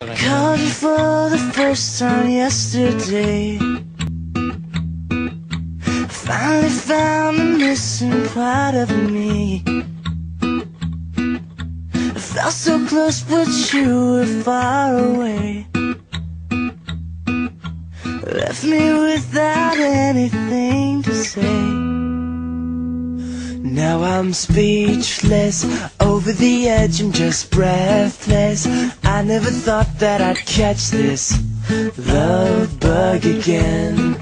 Called you for the first time yesterday. Finally found the missing part of me. I felt so close but you were far away. Left me without anything to say. Now I'm speechless, over the edge, I'm just breathless. I never thought that I'd catch this love bug again.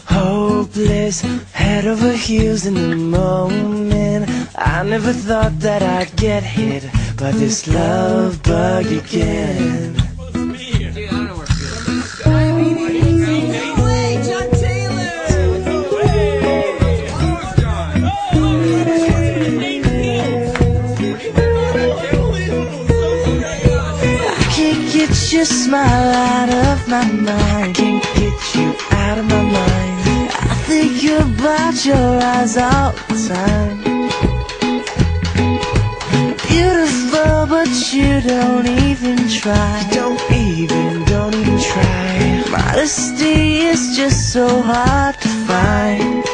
Hopeless, head over heels in the moment. I never thought that I'd get hit by this love bug again. Get your smile out of my mind, can't get you out of my mind. I think about your eyes all the time. Beautiful, but you don't even try. You don't even try. Modesty is just so hard to find.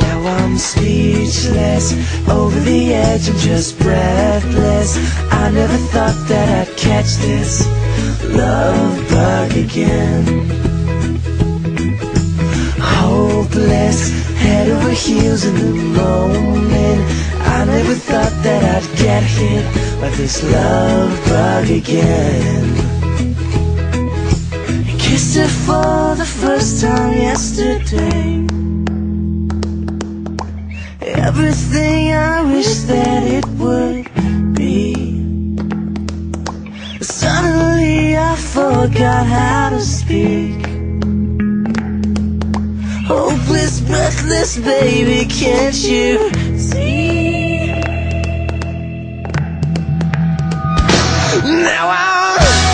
Now I'm speechless, over the edge, I'm just breathless. I never thought that I'd catch this love bug again. Hopeless, head over heels in the moment. I never thought that I'd get hit by this love bug again. I kissed her for the first time yesterday. Everything I wish that it would be. Suddenly I forgot how to speak. Hopeless, breathless, baby, can't you see? Now I'm